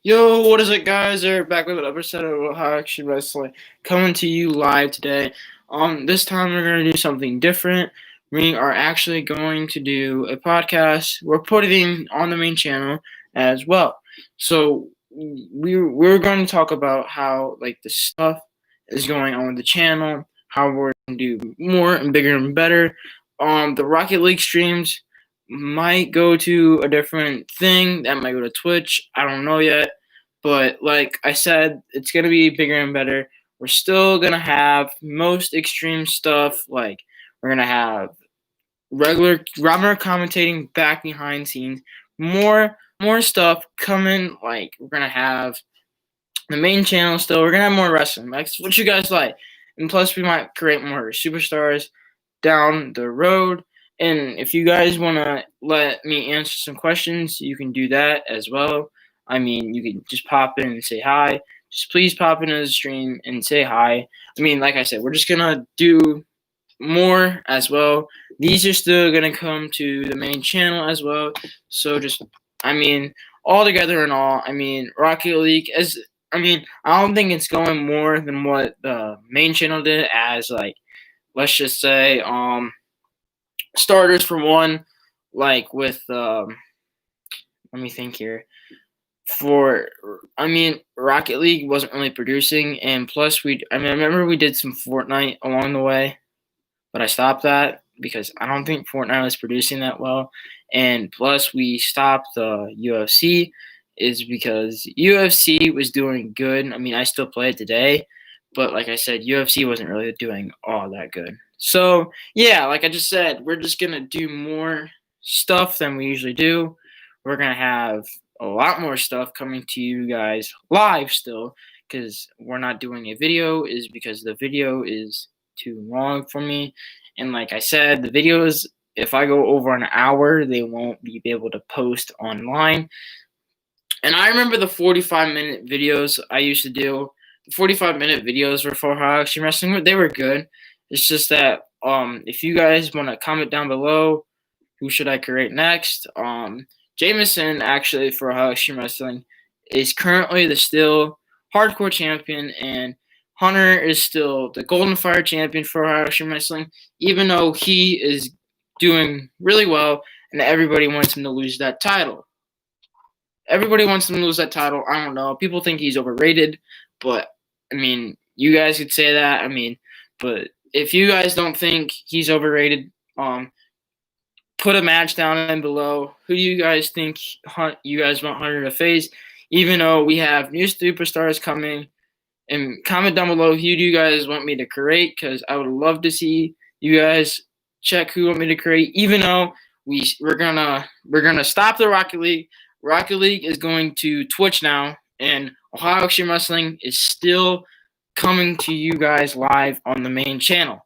Yo, what is it, guys? They're back with an episode of How Action Wrestling, coming to you live today. This time we're gonna do something different. We are actually going to do a podcast. We're putting on the main channel as well. So we're going to talk about how the stuff is going on with the channel, how we're going to do more and bigger and better. The Rocket League streams might go to a different thing. That might go to Twitch. I don't know yet. But like I said, it's going to be bigger and better. We're still going to have most extreme stuff. Like, we're going to have regular Robert commentating back behind scenes. More stuff coming. Like, we're going to have the main channel still. We're going to have more wrestling. Like, what you guys like. And plus, we might create more superstars down the road. And if you guys want to let me answer some questions, you can do that as well. I mean, you can just pop in and say hi. Just please pop into the stream and say hi. I mean, like I said, we're just going to do more as well. These are still going to come to the main channel as well. So all together and all, Rocket League, I don't think it's going more than what the main channel did as, let's just say, starters for one, with let me think here. Rocket League wasn't really producing, and plus I remember we did some Fortnite along the way, but I stopped that because I don't think Fortnite was producing that well. And plus we stopped the UFC is because UFC was doing good. I mean, I still play it today, but like I said, UFC wasn't really doing all that good. So, yeah, like I just said, we're just going to do more stuff than we usually do. We're going to have a lot more stuff coming to you guys live still, because we're not doing a video is because the video is too long for me. And like I said, the videos, if I go over an hour, they won't be able to post online. And I remember the 45-minute videos I used to do. The 45-minute videos were for How Extreme Wrestling. They were good. It's just that if you guys want to comment down below, who should I create next? Jameson, actually, for How Extreme Wrestling, is currently the still hardcore champion, and Hunter is still the Golden Fire champion for How Extreme Wrestling, even though he is doing really well, and everybody wants him to lose that title. Everybody wants him to lose that title. I don't know. People think he's overrated, but you guys could say that. But if you guys don't think he's overrated, put a match down below. Who do you guys think you guys want Hunter to face? Even though we have new superstars coming, and comment down below who do you guys want me to create, because I would love to see you guys check who you want me to create. Even though we're gonna stop the Rocket League. Rocket League is going to Twitch now, and Ohio Extreme Wrestling is still coming to you guys live on the main channel.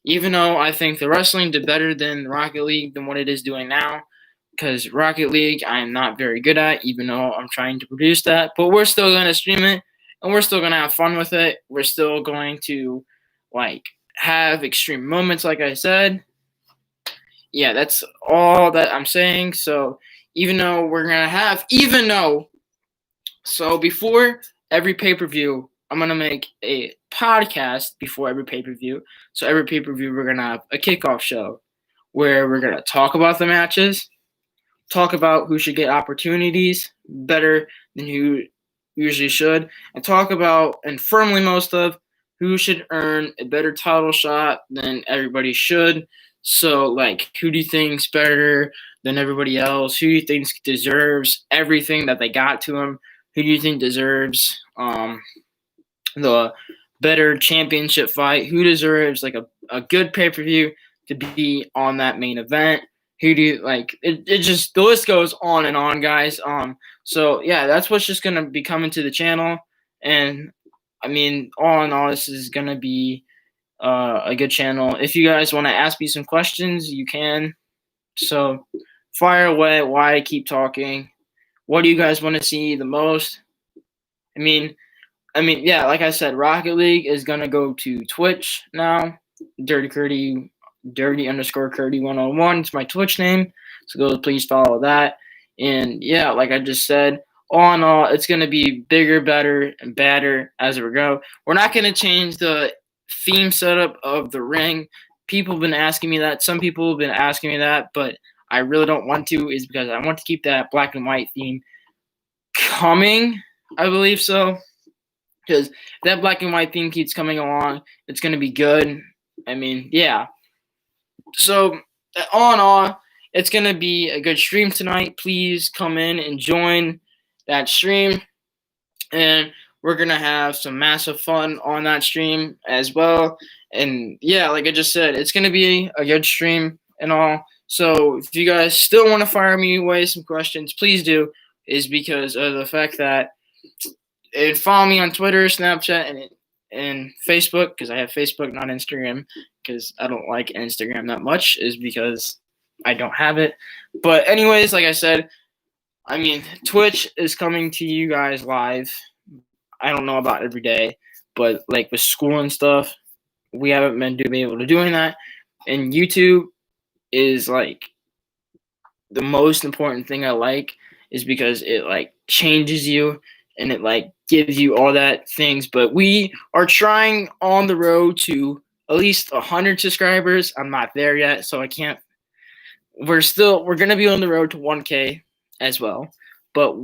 Even though I think the wrestling did better than Rocket League than what it is doing now, because Rocket League I am not very good at, even though I'm trying to produce that. But we're still going to stream it, and we're still going to have fun with it. We're still going to have extreme moments, like I said. Yeah, that's all that I'm saying. So before every pay-per-view, I'm going to make a podcast before every pay-per-view. So every pay-per-view, we're going to have a kickoff show where we're going to talk about the matches, talk about who should get opportunities better than who usually should, and talk about, and firmly most of, who should earn a better title shot than everybody should. So, who do you think's better than everybody else? Who do you think deserves everything that they got to them? Who do you think deserves the better championship fight? Who deserves a good pay-per-view to be on that main event? Who do you it just, the list goes on and on, guys. So yeah, that's what's just gonna be coming to the channel. And all in all, this is gonna be a good channel. If you guys want to ask me some questions, you can. So fire away while I keep talking. What do you guys want to see the most? Yeah, like I said, Rocket League is gonna go to Twitch now. Dirty _Curdy 101. It's my Twitch name. So go please follow that. And yeah, like I just said, all in all, it's going to be bigger, better, and badder as we go. We're not going to change the theme setup of the ring. People have been asking me that. Some people have been asking me that, but I really don't want to, is because I want to keep that black and white theme coming. I believe so. Because if that black and white theme keeps coming along, it's going to be good. I mean, yeah. So, all in all, it's going to be a good stream tonight. Please come in and join that stream. And we're going to have some massive fun on that stream as well. And yeah, like I just said, it's going to be a good stream and all. So if you guys still want to fire me away some questions, please do, is because of the fact that and follow me on Twitter, Snapchat, and Facebook, because I have Facebook, not Instagram, because I don't like Instagram that much, is because I don't have it. But anyways, like I said, I mean, Twitch is coming to you guys live. I don't know about every day, but like with school and stuff, we haven't been able to doing that. And YouTube is like the most important thing I like, is because it like changes you and it like gives you all that things. But we are trying on the road to at least 100 subscribers. I'm not there yet, so I can't. We're gonna be on the road to 1K as well, but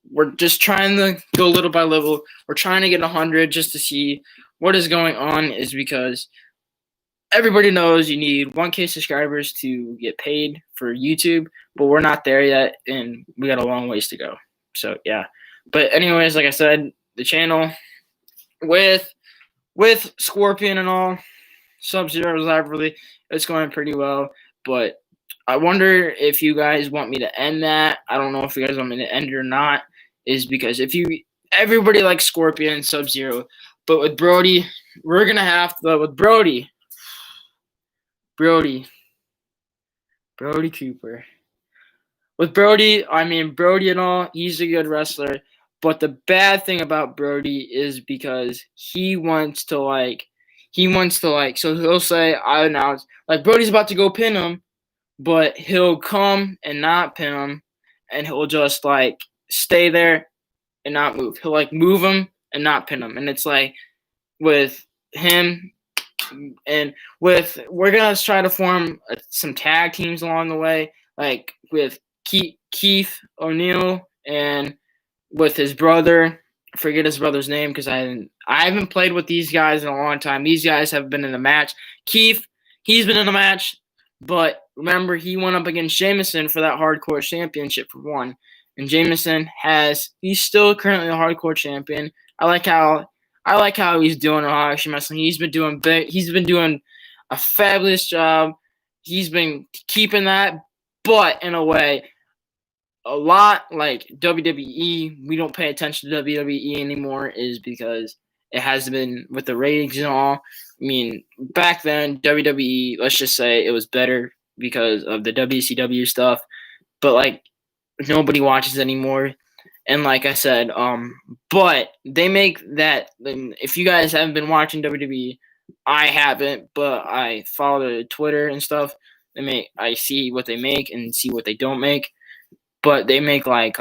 we're just trying to go little by little. We're trying to get 100 just to see what is going on, is because everybody knows you need 1K subscribers to get paid for YouTube, but we're not there yet, and we got a long ways to go. So yeah. But anyways, like I said, the channel with Scorpion and all, Sub-Zero's library, it's going pretty well. But I wonder if you guys want me to end that. I don't know if you guys want me to end it or not, is because everybody likes Scorpion and Sub-Zero, but with Brody, we're gonna have to, with Brody Cooper. With Brody, I mean, Brody and all, he's a good wrestler. But the bad thing about Brody is because he wants to so he'll say, I announce, like Brody's about to go pin him, but he'll come and not pin him, and he'll just like stay there and not move. He'll like move him and not pin him. And it's like with him, and we're gonna try to form some tag teams along the way, like with Keith O'Neill and with his brother. I forget his brother's name because I haven't played with these guys in a long time. These guys have been in a match. Keith, he's been in a match, but remember, he went up against Jameson for that hardcore championship for one. And Jameson he's still currently a hardcore champion. I like how he's doing in Hardcore Wrestling. He's been doing a fabulous job. He's been keeping that, but in a way, a lot like WWE, we don't pay attention to WWE anymore, is because it has been with the ratings and all. I mean, back then, WWE, let's just say it was better because of the WCW stuff, but like nobody watches anymore. And like I said, but they make that. If you guys haven't been watching WWE, I haven't, but I follow their Twitter and stuff. I see what they make and see what they don't make. But they make like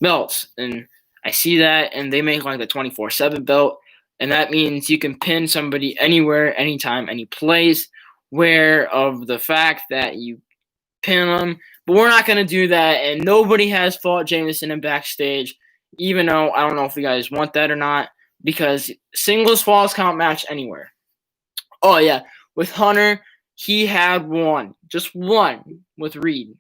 belts, and I see that, and they make like the 24/7 belt, and that means you can pin somebody anywhere, anytime, any place, where of the fact that you pin them. But we're not gonna do that, and nobody has fought Jameson in backstage, even though I don't know if you guys want that or not, because singles falls count match anywhere. Oh yeah, with Hunter, he had just one with Reed.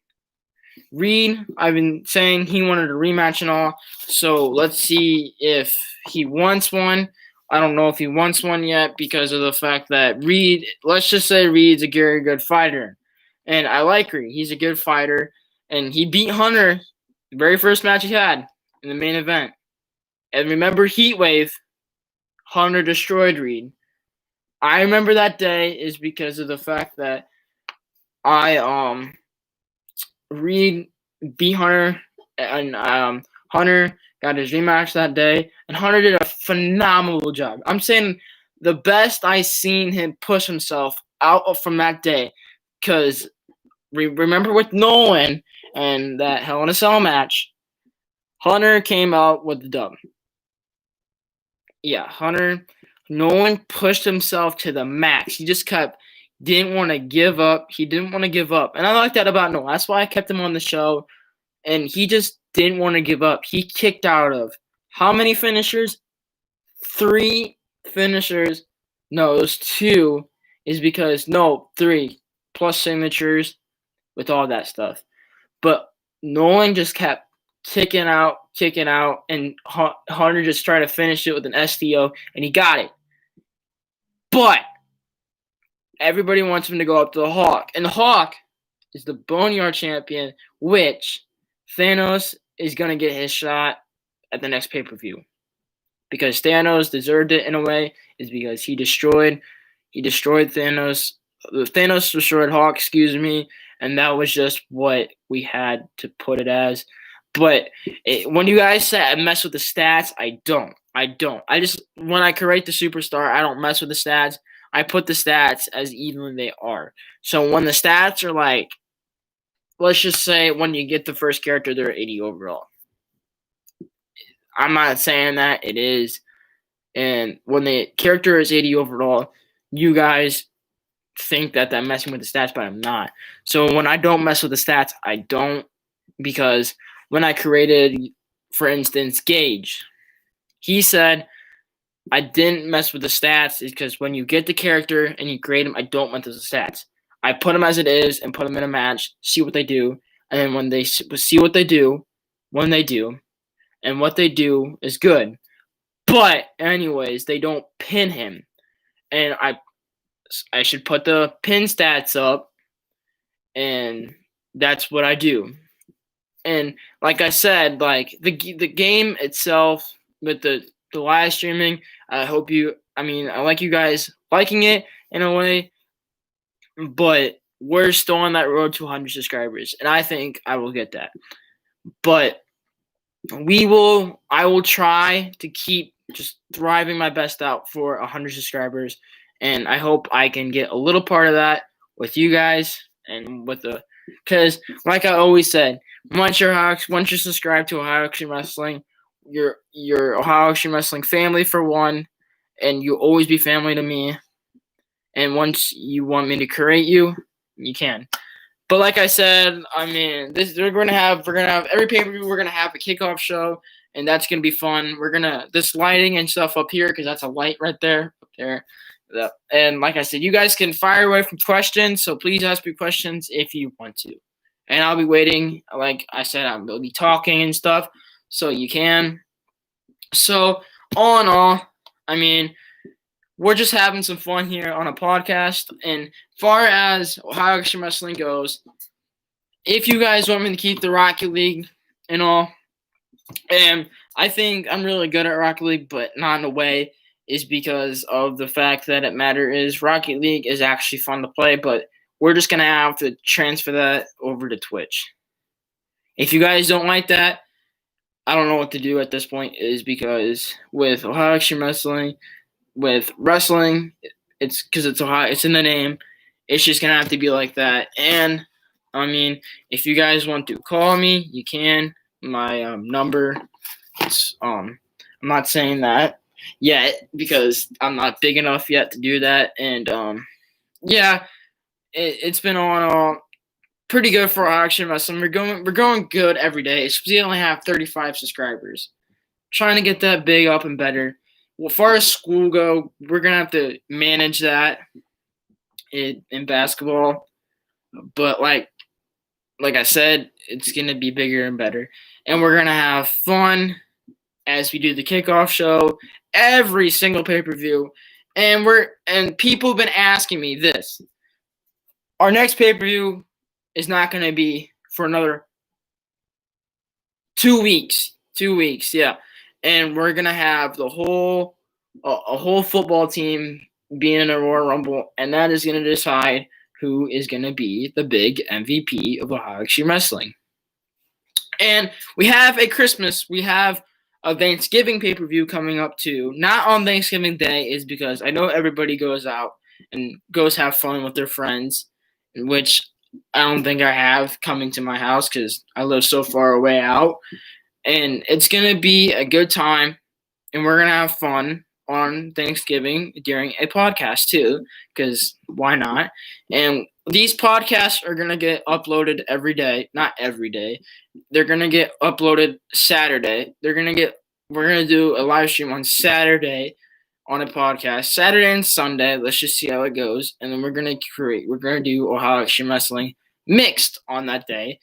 I've been saying he wanted a rematch and all, so let's see if he wants one. I don't know if he wants one yet because of the fact that Reed, let's just say Reed's a very good fighter. And I like Reed. He's a good fighter. And he beat Hunter the very first match he had in the main event. And remember Heatwave, Hunter destroyed Reed. I remember that day is because of the fact that Reed beat Hunter, and Hunter got his rematch that day, and Hunter did a phenomenal job. I'm saying the best I seen him push himself out from that day, because remember with Nolan and that Hell in a Cell match, Hunter came out with the dub. Yeah, Hunter. Nolan pushed himself to the max. He just didn't want to give up. He didn't want to give up. And I like that about Nolan. That's why I kept him on the show. And he just didn't want to give up. He kicked out of how many finishers? 3 finishers. No, it was 2. Is because, no, 3 plus signatures with all that stuff. But Nolan just kept kicking out, and Hunter just tried to finish it with an STO, and he got it. But everybody wants him to go up to the Hawk, and the Hawk is the Boneyard champion, which Thanos is going to get his shot at the next pay-per-view. Because Thanos deserved it in a way, is because he destroyed Thanos. Thanos destroyed Hawk, and that was just what we had to put it as. But when you guys say I mess with the stats, I don't. I just, when I create the superstar, I don't mess with the stats. I put the stats as even they are. So when the stats are like, let's just say when you get the first character, they're 80 overall. I'm not saying that it is. And when the character is 80 overall, you guys think that I'm messing with the stats, but I'm not. So when I don't mess with the stats, I don't, because when I created, for instance, Gage, he said I didn't mess with the stats because when you get the character and you create him, I don't mess with the stats. I put him as it is and put him in a match, see what they do, and then when they see what they do, when they do, and what they do is good. But anyways, they don't pin him, and I should put the pin stats up, and that's what I do. And like I said, like the game itself with the live streaming, I like you guys liking it in a way, but we're still on that road to 100 subscribers, and I think I will get that. But I will try to keep just thriving my best out for 100 subscribers, and I hope I can get a little part of that with you guys and because like I always said, once you're subscribed to Ohio Extreme Wrestling, you're Ohio Extreme Wrestling family for one, and you'll always be family to me. And once you want me to create you, you can. But like I said, we're gonna have every pay-per-view. We're gonna have a kickoff show, and that's gonna be fun. We're gonna this lighting and stuff up here because that's a light right there, up there. And like I said, you guys can fire away from questions. So please ask me questions if you want to, and I'll be waiting. Like I said, I'll be talking and stuff, so you can. So all in all, we're just having some fun here on a podcast. And far as Ohio Extreme Wrestling goes, if you guys want me to keep the Rocket League and all, and I think I'm really good at Rocket League, but not in a way, is because of the fact that it matters. Rocket League is actually fun to play, but we're just going to have to transfer that over to Twitch. If you guys don't like that, I don't know what to do at this point, is because with Ohio Extreme Wrestling, with wrestling, it's because it's Ohio, it's in the name. It's just gonna have to be like that. And if you guys want to call me, you can. My number. I'm not saying that yet because I'm not big enough yet to do that. And it's been on pretty good for Action Wrestling. We're going good every day. We only have 35 subscribers. Trying to get that big up and better. Well, as far as school go, we're going to have to manage that in basketball. But like I said, it's going to be bigger and better. And we're going to have fun as we do the kickoff show, every single pay-per-view. And people have been asking me this. Our next pay-per-view is not going to be for another 2 weeks. 2 weeks, yeah. And we're going to have a whole football team being in a Royal Rumble, and that is going to decide who is going to be the big MVP of Ohio Extreme Wrestling. And we have a Thanksgiving pay-per-view coming up too. Not on Thanksgiving Day, is because I know everybody goes out and goes have fun with their friends, which I don't think I have coming to my house because I live so far away out. and it's gonna be a good time, and we're gonna have fun on Thanksgiving during a podcast too, because why not? And these podcasts are gonna get uploaded every day. Not every day. They're gonna get uploaded Saturday. We're gonna do a live stream on Saturday on a podcast. Saturday and Sunday. Let's just see how it goes. And then we're gonna do Ohio Extreme Wrestling mixed on that day.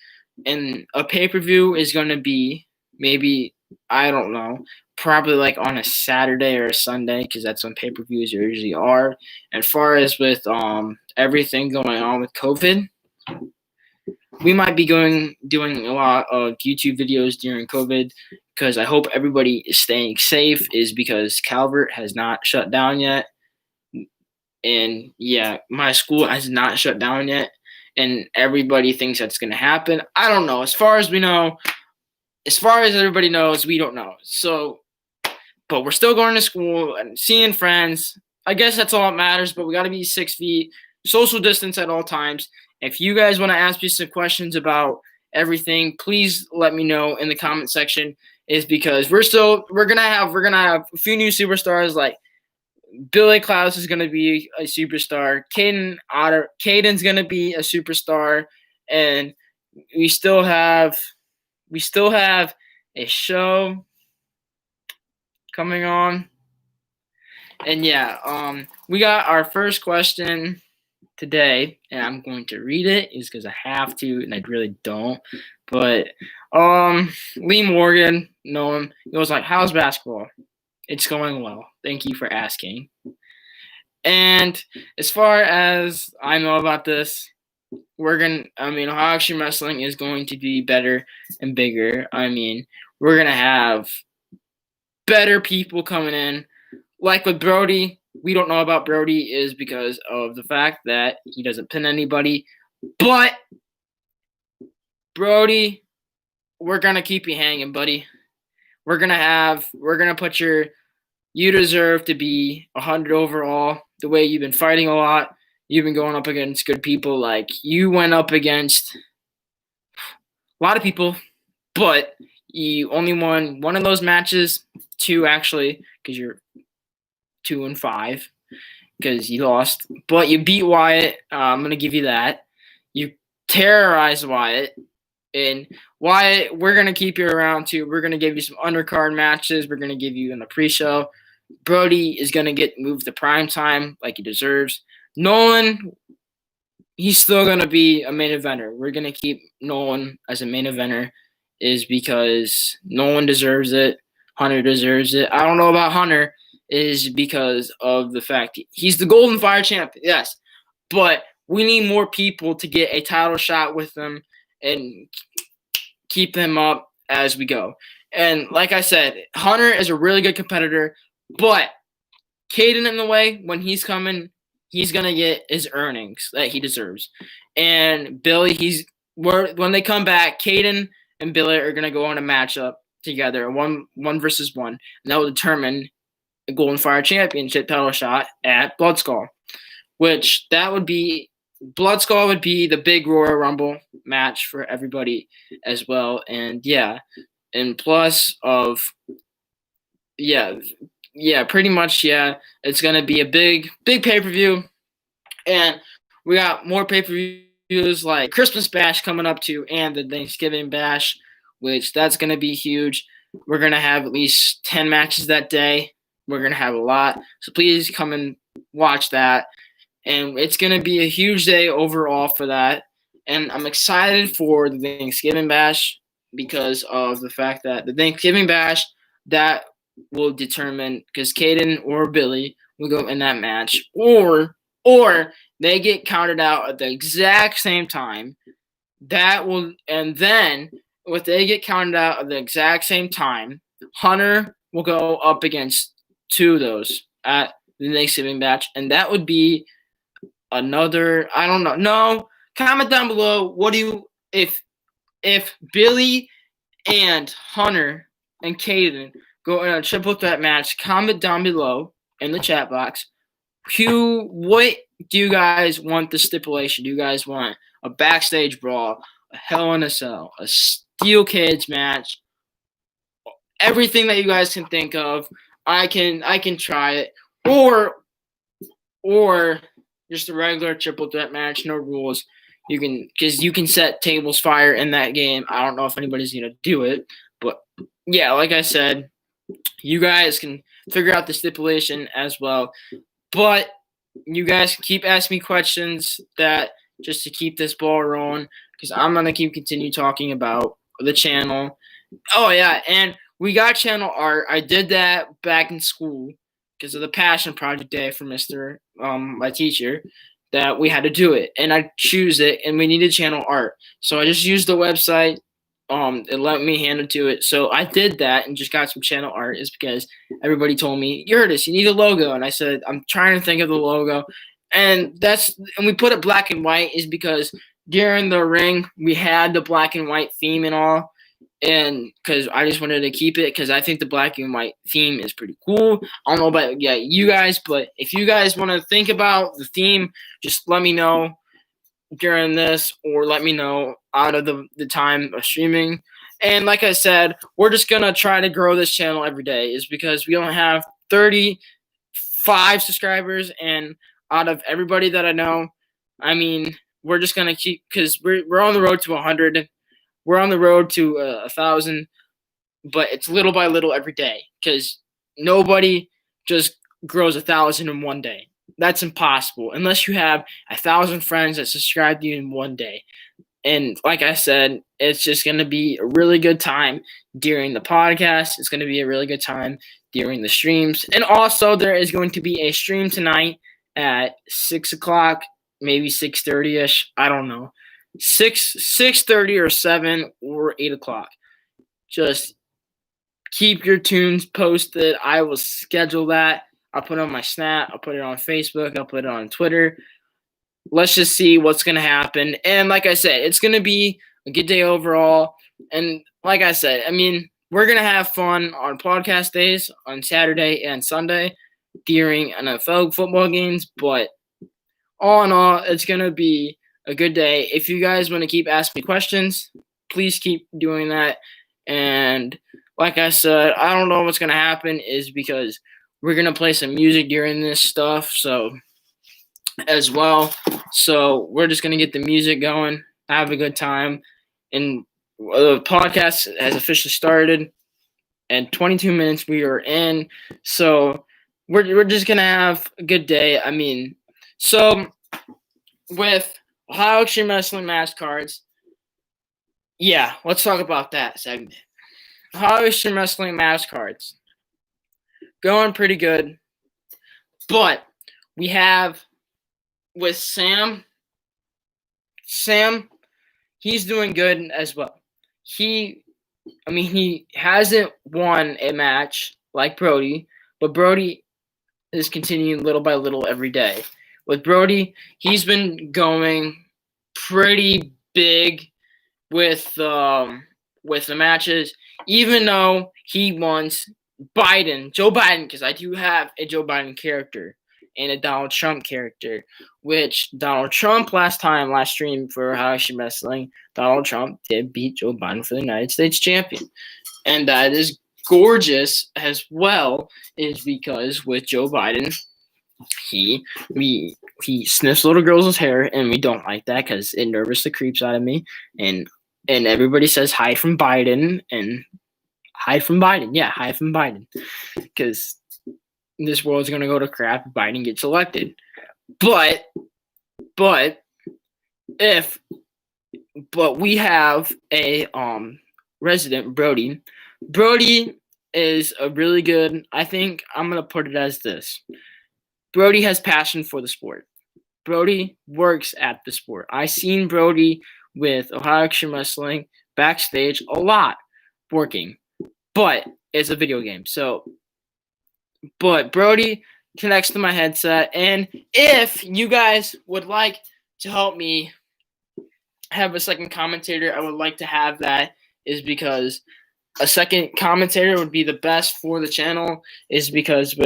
And a pay-per-view is gonna be maybe, I don't know, probably like on a Saturday or a Sunday, because that's when pay-per-views usually are. And far as with everything going on with COVID, we might be doing a lot of YouTube videos during COVID, because I hope everybody is staying safe, is because Calvert has not shut down yet. And yeah, my school has not shut down yet, and everybody thinks that's going to happen. I don't know. As far as everybody knows, we don't know. So, but we're still going to school and seeing friends. I guess that's all that matters, but we got to be 6 feet, social distance at all times. If you guys want to ask me some questions about everything, please let me know in the comment section. Is because we're gonna have a few new superstars. Like Billy Klaus is gonna be a superstar. Caden's gonna be a superstar, and we still have a show coming on. And yeah, we got our first question today, and I'm going to read it is because I have to, and I really don't. But Lee Morgan, know him. He was like, "How's basketball?" It's going well. Thank you for asking. And as far as I know about this, Ohio Extreme Wrestling is going to be better and bigger. We're gonna have better people coming in. Like with Brody, we don't know about Brody is because of the fact that he doesn't pin anybody. But Brody, we're gonna keep you hanging, buddy. We're gonna put you deserve to be 100 overall. The way you've been fighting a lot, you've been going up against good people. Like you went up against a lot of people, but you only won one of those matches, 2 actually, because you're 2-5, because you lost. But you beat Wyatt. I'm gonna give you that. You terrorized Wyatt. And Wyatt, we're going to keep you around too. We're going to give you some undercard matches. We're going to give you in the pre-show. Brody is going to get moved to prime time like he deserves. Nolan, he's still going to be a main eventer. We're going to keep Nolan as a main eventer is because Nolan deserves it. Hunter deserves it. I don't know about Hunter is because of the fact he's the Golden Fire champion, yes. But we need more people to get a title shot with them and keep him up as we go. And like I said, Hunter is a really good competitor, but Caden in the way, when he's coming, he's going to get his earnings that he deserves. And Billy, when they come back, Caden and Billy are going to go on a matchup together, one versus one, and that will determine the Golden Fire Championship title shot at Blood Skull, which that would be Blood Skull would be the big Royal Rumble match for everybody as well. And yeah, and plus of pretty much it's gonna be a big pay-per-view. And we got more pay-per-views like Christmas Bash coming up too, and the Thanksgiving Bash, which that's gonna be huge. We're gonna have at least 10 matches that day. We're gonna have a lot. So please come and watch that. And it's going to be a huge day overall for that. And I'm excited for the Thanksgiving Bash because of the fact that the Thanksgiving Bash, that will determine, because Caden or Billy will go in that match, or they get counted out at the exact same time. And then if they get counted out at the exact same time, Hunter will go up against 2 of those at the Thanksgiving Bash. And that would be another, I don't know. No, comment down below. What do you, if Billy and Hunter and Caden go in a triple threat match, comment down below in the chat box. What do you guys want the stipulation? Do you guys want a backstage brawl, a Hell in a Cell, a steel cage match, everything that you guys can think of. I can try it, or just a regular triple threat match, no rules. Because you can set tables fire in that game. I don't know if anybody's gonna do it, but yeah, like I said, you guys can figure out the stipulation as well. But you guys can keep asking me questions that just to keep this ball rolling, because I'm gonna continue talking about the channel. Oh yeah, and we got channel art. I did that back in school because of the passion project day for my teacher, that we had to do it, and I choose it, and we needed channel art. So I just used the website. It let me hand it to it. So I did that and just got some channel art. Is because everybody told me, Yurtis, you need a logo, and I said I'm trying to think of the logo, and we put it black and white is because during the ring we had the black and white theme and all, and because I just wanted to keep it because I think the black and white theme is pretty cool. I don't know about you guys, but if you guys want to think about the theme, just let me know during this, or let me know out of the time of streaming. And like I said, we're just gonna try to grow this channel every day, is because we only have 35 subscribers, and out of everybody that I know, I mean, we're just gonna keep, because we're on the road to 100. We're on the road to 1,000, but it's little by little every day, because nobody just grows 1,000 in one day. That's impossible unless you have 1,000 friends that subscribe to you in one day. And like I said, it's just going to be a really good time during the podcast. It's going to be a really good time during the streams. And also, there is going to be a stream tonight at 6 o'clock, maybe 6:30 ish. I don't know. 6:30 or 7 or 8 o'clock. Just keep your tunes posted. I will schedule that. I'll put it on my Snap. I'll put it on Facebook. I'll put it on Twitter. Let's just see what's going to happen. And like I said, it's going to be a good day overall. And like I said, I mean, we're going to have fun on podcast days on Saturday and Sunday during NFL football games. But all in all, it's going to be a good day. If you guys want to keep asking me questions, please keep doing that. And like I said, I don't know what's going to happen, is because we're going to play some music during this stuff, so as well. So we're just going to get the music going, have a good time. And the podcast has officially started. And 22 minutes we are in. So we're just going to have a good day. I mean, so with Ohio Extreme Wrestling Mask Cards, yeah, let's talk about that segment. Ohio Extreme Wrestling Mask Cards. Going pretty good. But we have with Sam, he's doing good as well. He hasn't won a match like Brody, but Brody is continuing little by little every day. With Brody, he's been going pretty big with the matches, even though he wants Joe Biden, because I do have a Joe Biden character and a Donald Trump character, which Donald Trump last stream for How I Should Wrestling, Donald Trump did beat Joe Biden for the United States champion. And that is gorgeous as well, is because with Joe Biden, he sniffs little girls' hair, and we don't like that because it nervously creeps out of me. And everybody says hide from Biden, and hide from Biden. Yeah, hide from Biden. Because this world's going to go to crap if Biden gets elected. But we have a resident, Brody. Brody is a really good, I think I'm going to put it as this. Brody has passion for the sport. Brody works at the sport. I seen Brody with Ohio Extreme Wrestling backstage a lot working, but it's a video game. But Brody connects to my headset, and if you guys would like to help me have a second commentator, I would like to have that, is because a second commentator would be the best for the channel, is because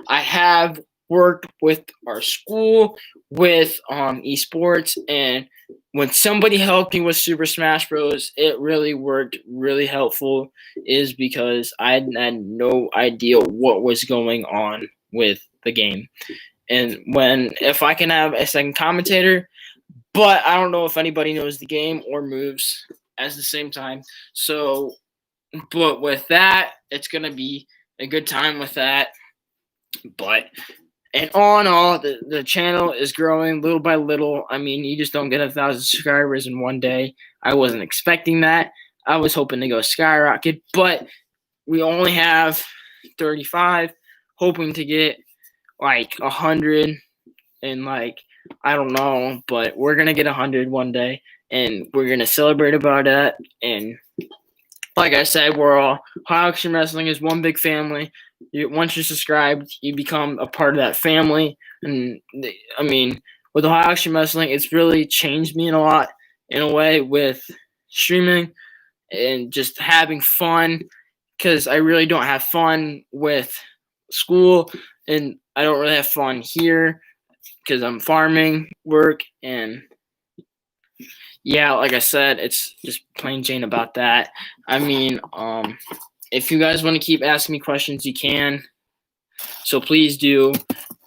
I have worked with our school with esports, and when somebody helped me with Super Smash Bros, it really worked, really helpful, is because I had no idea what was going on with the game. And if I can have a second commentator, but I don't know if anybody knows the game or moves at the same time. So, but with that, it's going to be a good time with that. But and all in all, the channel is growing little by little. I mean, you just don't get 1,000 subscribers in one day. I wasn't expecting that. I was hoping to go skyrocket, but we only have 35, hoping to get like 100 and like, I don't know, but we're going to get 100 one day and we're going to celebrate about that. And like I said, we're all High Extreme Wrestling is one big family. Once you're subscribed, you become a part of that family. And I mean, with High Extreme Wrestling, it's really changed me in a way with streaming and just having fun, because I really don't have fun with school and I don't really have fun here because I'm farming work. And yeah, like I said, it's just plain Jane about that. I mean, if you guys want to keep asking me questions, you can. So please do.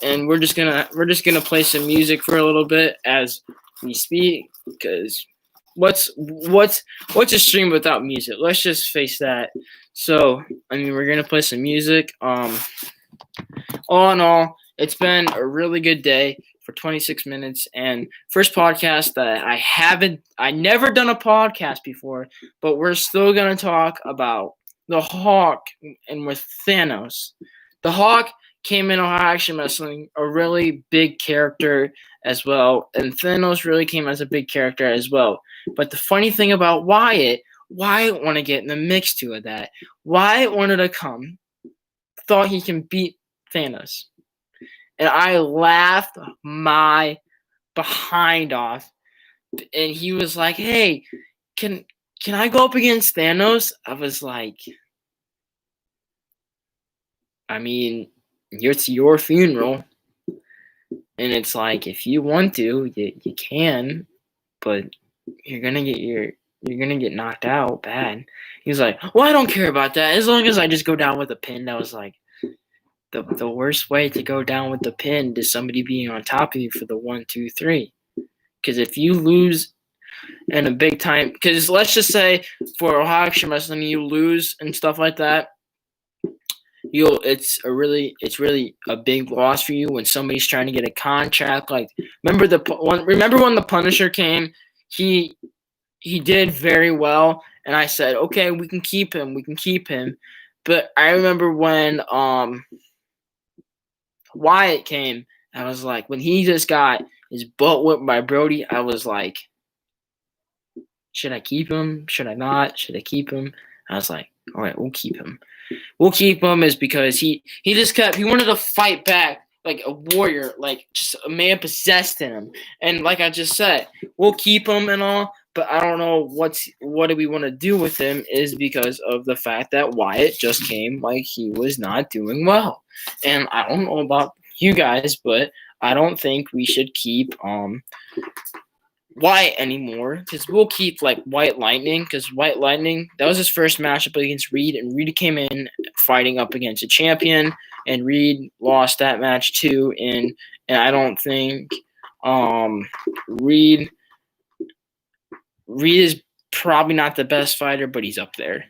And we're just gonna play some music for a little bit as we speak, because what's a stream without music? Let's just face that. So I mean, we're gonna play some music. All in all, it's been a really good day for 26 minutes, and first podcast that I never done a podcast before, but we're still going to talk about the Hawk and with Thanos. The Hawk came in Ohio Action Wrestling, a really big character as well, and Thanos really came as a big character as well. But the funny thing about Wyatt want to get in the mix too of that. Wyatt wanted to come, thought he can beat Thanos. And I laughed my behind off. And he was like, "Hey, can I go up against Thanos?" I was like, I mean, it's your funeral. And it's like, if you want to, you can, but you're gonna get knocked out bad. He was like, "Well, I don't care about that. As long as I just go down with a pin." I was like, the worst way to go down with the pin is somebody being on top of you for the 1, 2, 3. Because if you lose in a big time, because let's just say for Ohio Action Wrestling, you lose and stuff like that, it's really a big loss for you when somebody's trying to get a contract. Like remember when the Punisher came, he did very well, and I said, okay, we can keep him. But I remember when Wyatt came, I was like, when he just got his butt whipped by Brody, I was like, should I keep him? Should I not? Should I keep him? I was like, all right, we'll keep him. We'll keep him is because he wanted to fight back like a warrior, like just a man possessed in him. And like I just said, we'll keep him and all, but I don't know what do we want to do with him is because of the fact that Wyatt just came like he was not doing well. And I don't know about you guys, but I don't think we should keep Wyatt anymore, because we'll keep like White Lightning, because White Lightning, that was his first matchup against Reed, and Reed came in fighting up against a champion, and Reed lost that match too. And I don't think Reed is probably not the best fighter, but he's up there.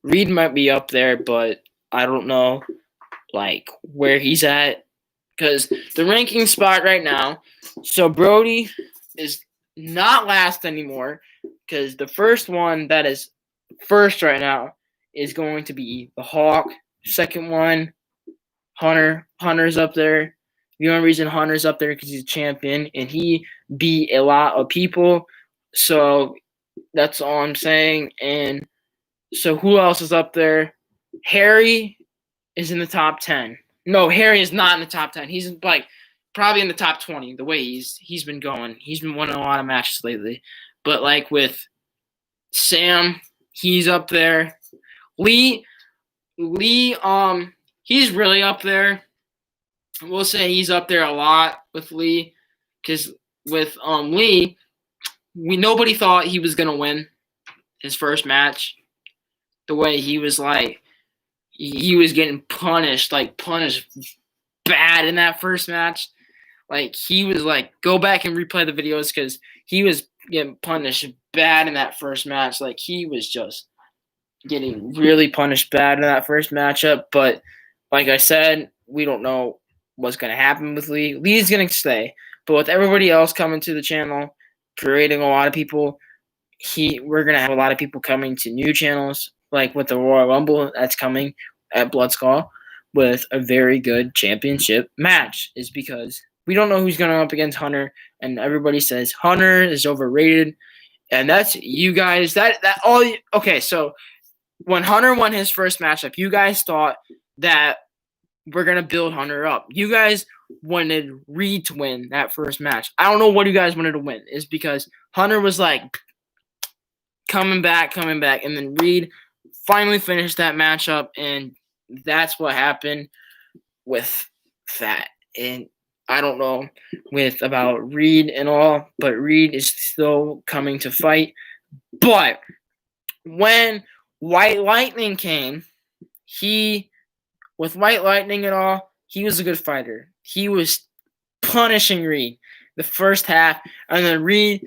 Reed might be up there, but I don't know like where he's at, because the ranking spot right now, so Brody is not last anymore, because the first one that is first right now is going to be the Hawk. Second one, Hunter. Hunter's up there. The only reason Hunter's up there because he's a champion and he beat a lot of people. So that's all I'm saying. And so who else is up there? Harry is in the top 10. No, Harry is not in the top 10. He's like probably in the top 20 the way he's been going. He's been winning a lot of matches lately. But like with Sam, he's up there. Lee, he's really up there. We'll say he's up there a lot with Lee. because with Lee, nobody thought he was gonna win his first match. The way he was like, he was getting punished bad in that first match. Like, he was like, go back and replay the videos because he was getting punished bad in that first match. Like, he was just getting really punished bad in that first matchup. But like I said, we don't know what's going to happen with Lee. Lee's going to stay. But with everybody else coming to the channel, creating a lot of people, we're going to have a lot of people coming to new channels, like with the Royal Rumble that's coming at Bloodskull with a very good championship match, is because we don't know who's going up against Hunter, and everybody says Hunter is overrated, and that's you guys. That all. Okay, so when Hunter won his first matchup, you guys thought that we're gonna build Hunter up. You guys wanted Reed to win that first match. I don't know what you guys wanted to win. Is because Hunter was like coming back, and then Reed finally finished that matchup, and that's what happened with that. And I don't know about Reed and all, but Reed is still coming to fight. But when White Lightning came, with White Lightning and all, he was a good fighter. He was punishing Reed the first half, and then Reed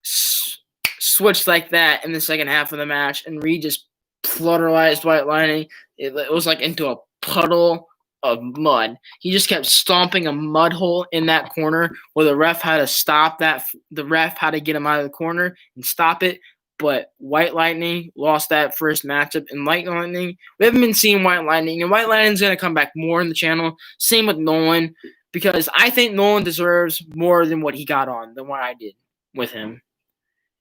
switched like that in the second half of the match, and Reed just pluralized White Lightning. It was like into a puddle of mud. He just kept stomping a mud hole in that corner where the ref had to stop that. The ref had to get him out of the corner and stop it. But White Lightning lost that first matchup. And White Lightning, we haven't been seeing White Lightning. And White Lightning's going to come back more in the channel. Same with Nolan. Because I think Nolan deserves more than what he got on, than what I did with him.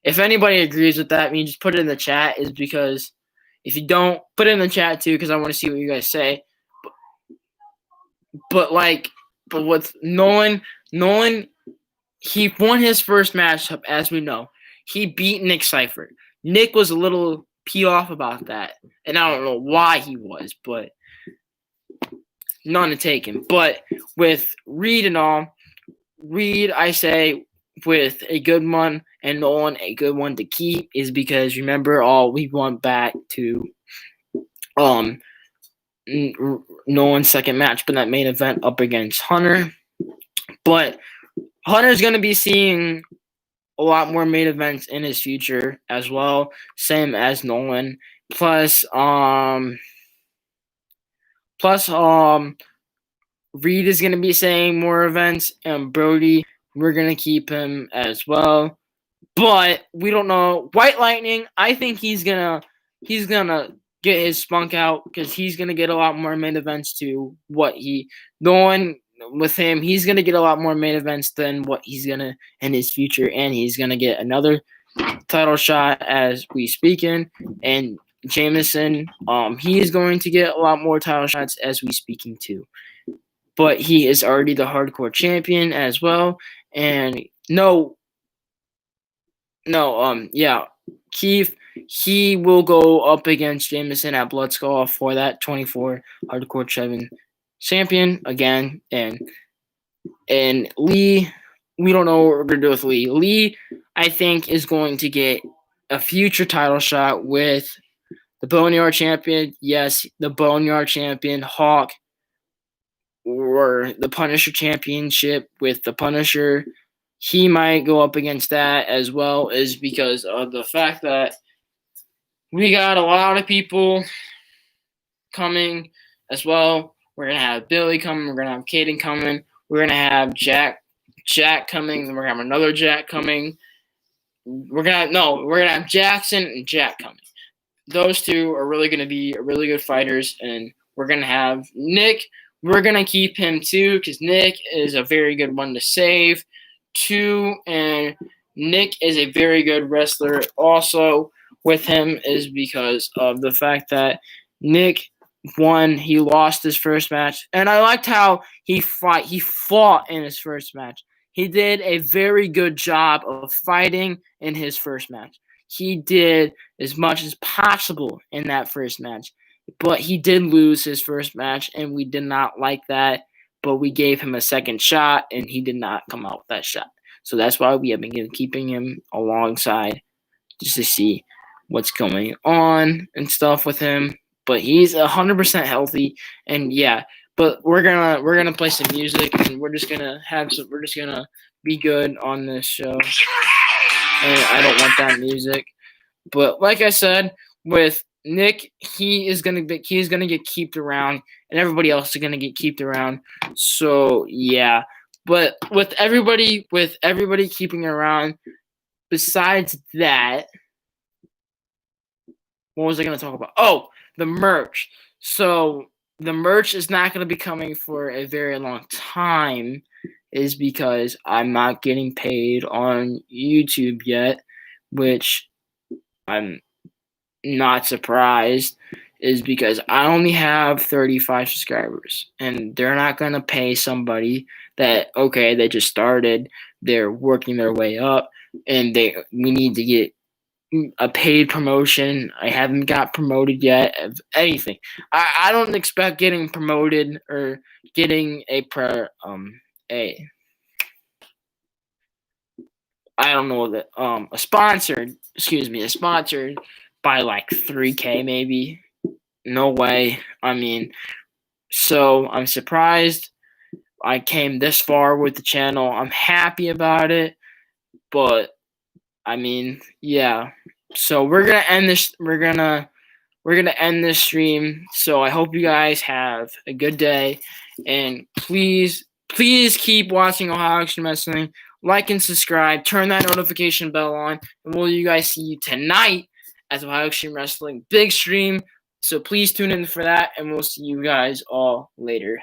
If anybody agrees with that, I mean, just put it in the chat. Is because if you don't, put it in the chat too, because I want to see what you guys say. But with Nolan, he won his first matchup, as we know. He beat Nick Cypher. Nick was a little peed off about that, and I don't know why he was, but none to take him. But with Reed and all, Reed, I say, with a good one, and Nolan a good one to keep, is because remember, we went back to Nolan's second match, but that main event up against Hunter. But Hunter's going to be seeing a lot more main events in his future as well, same as Nolan. Plus, Reed is going to be saying more events, and Brody, we're going to keep him as well. But we don't know. White Lightning, I think he's gonna get his spunk out, because he's gonna get a lot more main events to what Nolan with him. He's gonna get a lot more main events than what he's gonna in his future, and he's gonna get another title shot as we speaking. And Jameson, he is going to get a lot more title shots as we speaking too. But he is already the hardcore champion as well. And Keith, he will go up against Jameson at Bloodskull for that 24 hardcore champion again. And Lee, we don't know what we're gonna do with Lee. Lee, I think, is going to get a future title shot with the Boneyard champion. Yes, the Boneyard champion, Hawk, or the Punisher championship with the Punisher. He might go up against that as well, is because of the fact that we got a lot of people coming as well. We're going to have Billy coming. We're going to have Caden coming. We're going to have Jack coming. Then we're going to have another Jack coming. We're going to have Jackson and Jack coming. Those two are really going to be really good fighters. And we're going to have Nick. We're going to keep him too, because Nick is a very good one to save too. And Nick is a very good wrestler also. With him is because of the fact that Nick won. He lost his first match. And I liked how he fought in his first match. He did a very good job of fighting in his first match. He did as much as possible in that first match. But he did lose his first match, and we did not like that. but we gave him a second shot, and he did not come out with that shot. So that's why we have been keeping him alongside just to see what's going on and stuff with him. But he's 100% healthy, and yeah. But we're gonna play some music, and we're just gonna be good on this show. And I don't want that music. But like I said, with Nick, he's gonna get kept around, and everybody else is gonna get kept around. So yeah. But with everybody keeping around, besides that, what was I going to talk about? Oh, the merch. So the merch is not going to be coming for a very long time, is because I'm not getting paid on YouTube yet, which I'm not surprised, is because I only have 35 subscribers, and they're not going to pay somebody that, okay, they just started, they're working their way up, and we need to get a paid promotion. I haven't got promoted yet of anything. I don't expect getting promoted or getting a I don't know that a sponsored by like 3K maybe. No way. I mean, so I'm surprised I came this far with the channel. I'm happy about it, but I mean, yeah. So we're gonna end this. We're gonna end this stream. So I hope you guys have a good day, and please keep watching Ohio Extreme Wrestling. Like and subscribe. Turn that notification bell on, and we'll you guys see you tonight at Ohio Extreme Wrestling big stream. So please tune in for that, and we'll see you guys all later.